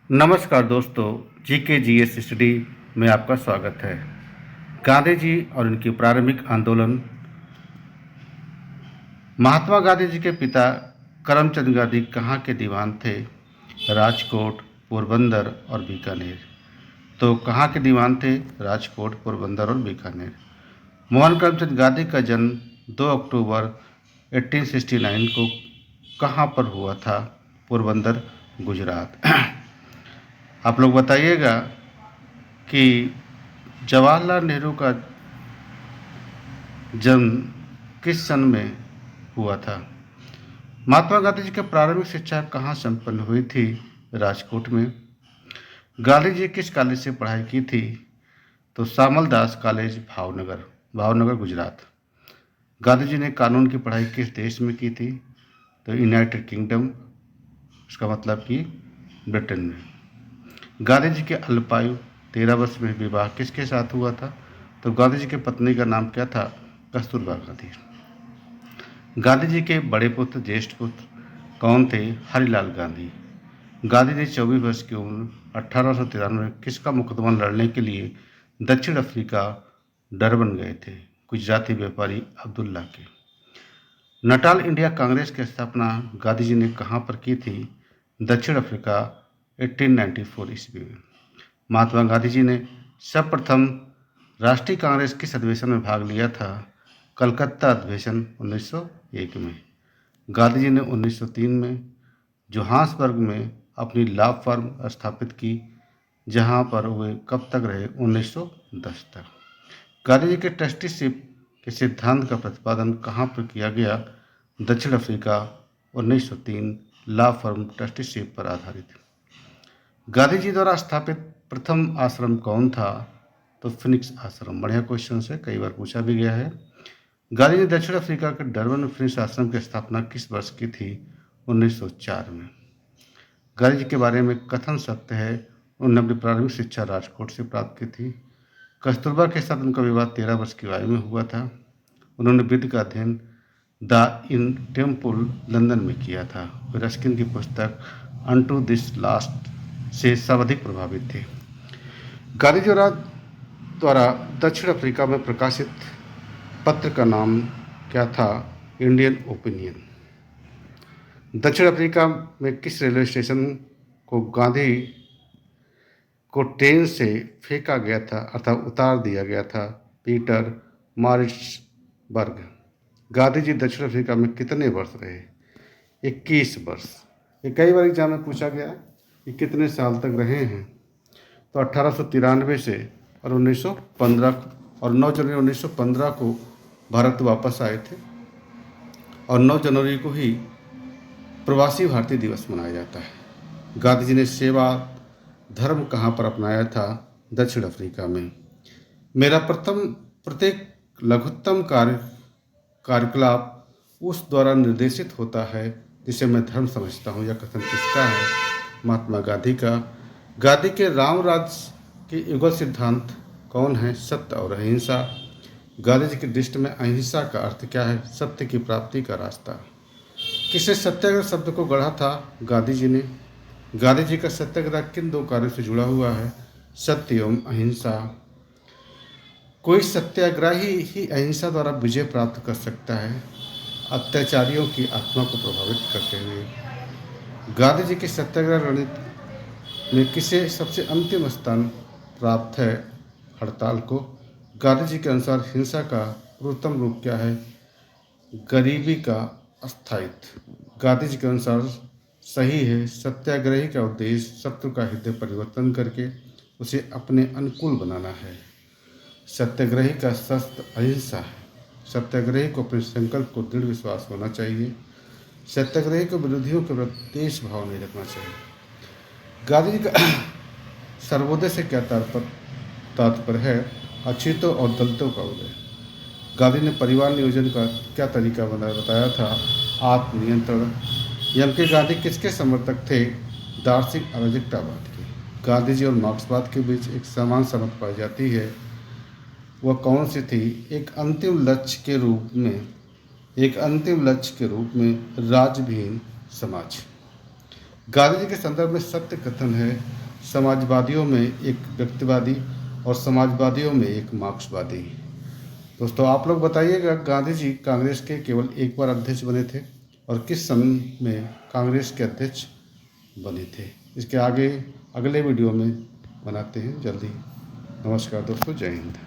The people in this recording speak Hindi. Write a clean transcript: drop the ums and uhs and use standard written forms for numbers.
नमस्कार दोस्तों, जीके जीएस स्टडी में आपका स्वागत है। गांधी जी और उनकी प्रारंभिक आंदोलन। महात्मा गांधी जी के पिता करमचंद गांधी कहाँ के दीवान थे? राजकोट, पोरबंदर और बीकानेर। तो कहाँ के दीवान थे? राजकोट, पोरबंदर और बीकानेर। मोहन करमचंद गांधी का जन्म 2 अक्टूबर 1869 को कहाँ पर हुआ था? पोरबंदर, गुजरात। आप लोग बताइएगा कि जवाहरलाल नेहरू का जन्म किस सन में हुआ था? महात्मा गांधी जी की प्रारंभिक शिक्षा कहाँ संपन्न हुई थी? राजकोट में। गांधी जी किस कॉलेज से पढ़ाई की थी? तो शामल दास कॉलेज, भावनगर, भावनगर गुजरात। गांधी जी ने कानून की पढ़ाई किस देश में की थी? तो यूनाइटेड किंगडम, इसका मतलब कि ब्रिटेन में। गांधी जी के अल्पायु 13 वर्ष में विवाह किसके साथ हुआ था? तो गांधी जी की पत्नी का नाम क्या था? कस्तूरबा गांधी। गांधी जी के बड़े पुत्र, ज्येष्ठ पुत्र कौन थे? हरिलाल गांधी। गांधी जी 24 वर्ष की उम्र 1893 में किसका मुकदमा लड़ने के लिए दक्षिण अफ्रीका डरबन गए थे? गुजराती व्यापारी अब्दुल्ला के। नटाल इंडिया कांग्रेस की स्थापना गांधी जी ने कहाँ पर की थी? दक्षिण अफ्रीका, 1894 ईस्वी में। महात्मा गांधी जी ने सर्वप्रथम राष्ट्रीय कांग्रेस किस अधिवेशन में भाग लिया था? कलकत्ता अधिवेशन 1901 में। गांधी जी ने 1903 में जोहान्सबर्ग में अपनी लॉ फर्म स्थापित की, जहां पर वे कब तक रहे? 1910 तक। गांधी जी के ट्रस्टीशिप के सिद्धांत का प्रतिपादन कहाँ पर किया गया? दक्षिण अफ्रीका, 1903, लॉ फर्म ट्रस्टीशिप पर आधारित। गांधी जी द्वारा स्थापित प्रथम आश्रम कौन था? तो फिनिक्स आश्रम। बढ़िया क्वेश्चन है, कई बार पूछा भी गया है। गांधी जी दक्षिण अफ्रीका के डरबन में फिनिक्स आश्रम की स्थापना किस वर्ष की थी? 1904 में। गांधी जी के बारे में कथन सत्य है, उन्होंने अपनी प्रारंभिक शिक्षा राजकोट से प्राप्त की थी। कस्तूरबा के साथ उनका विवाह 13 वर्ष की आयु में हुआ था। उन्होंने विधि का अध्ययन द इन टेम्पल, लंदन में किया था। वे रस्किन की पुस्तक अनटू दिस लास्ट से सर्वाधिक प्रभावित थे। गांधी जी द्वारा दक्षिण अफ्रीका में प्रकाशित पत्र का नाम क्या था? Indian opinion. दक्षिण अफ्रीका में किस रेलवे स्टेशन को गांधी को ट्रेन से फेंका गया था अर्थात उतार दिया गया था? Peter Maritzburg. गांधी जी दक्षिण अफ्रीका में कितने वर्ष रहे? 21 वर्ष। ये कई बार एग्जाम में पूछा गया कि कितने साल तक रहे हैं। तो 1893 से और 1915 और 9 जनवरी 1915 को भारत वापस आए थे, और 9 जनवरी को ही प्रवासी भारतीय दिवस मनाया जाता है। गांधी जी ने सेवा धर्म कहाँ पर अपनाया था? दक्षिण अफ्रीका में। मेरा प्रत्येक लघुत्तम कार्यकलाप उस द्वारा निर्देशित होता है जिसे मैं धर्म समझता हूँ। यह कथन किसका है? महात्मा गांधी का। गांधी के राम राज्य के युगल सिद्धांत कौन है? सत्य और अहिंसा। गांधी जी की दृष्टि में अहिंसा का अर्थ क्या है? सत्य की प्राप्ति का रास्ता। किसने सत्याग्रह शब्द को गढ़ा था? गांधी जी ने। गांधी जी का सत्याग्रह किन दो कार्यों से जुड़ा हुआ है? सत्य एवं अहिंसा। कोई सत्याग्रही ही अहिंसा द्वारा विजय प्राप्त कर सकता है, अत्याचारियों की आत्मा को प्रभावित करते हुए। गांधी जी के सत्याग्रह रणनीति में किसे सबसे अंतिम स्थान प्राप्त है? हड़ताल को। गांधी जी के अनुसार हिंसा का पूर्वतम रूप क्या है? गरीबी का अस्थायित्व। गांधी जी के अनुसार सही है, सत्याग्रही का उद्देश्य शत्रु का हृदय परिवर्तन करके उसे अपने अनुकूल बनाना है। सत्याग्रही का शस्त्र अहिंसा है। सत्याग्रही को अपने संकल्प को दृढ़ विश्वास होना चाहिए। सत्याग्रही को विरोधियों के प्रति द्वेष भाव नहीं रखना चाहिए। गांधी जी का सर्वोदय से क्या तात्पर्य है? अछूतों और दलितों का उदय। गांधी ने परिवार नियोजन का क्या तरीका बताया था? आत्मनियंत्रण। एम के गांधी किसके समर्थक थे? दार्शनिक अराजकतावाद के। गांधी जी और मार्क्सवाद के बीच एक समान समझ पाई जाती है, वह कौन सी थी? एक अंतिम लक्ष्य के रूप में राज्यविहीन समाज। गांधी जी के संदर्भ में सत्य कथन है, समाजवादियों में एक व्यक्तिवादी और समाजवादियों में एक मार्क्सवादी। दोस्तों आप लोग बताइएगा, गांधी जी कांग्रेस के केवल एक बार अध्यक्ष बने थे और किस सन में कांग्रेस के अध्यक्ष बने थे। इसके आगे अगले वीडियो में बनाते हैं जल्दी। नमस्कार दोस्तों, जय हिंद।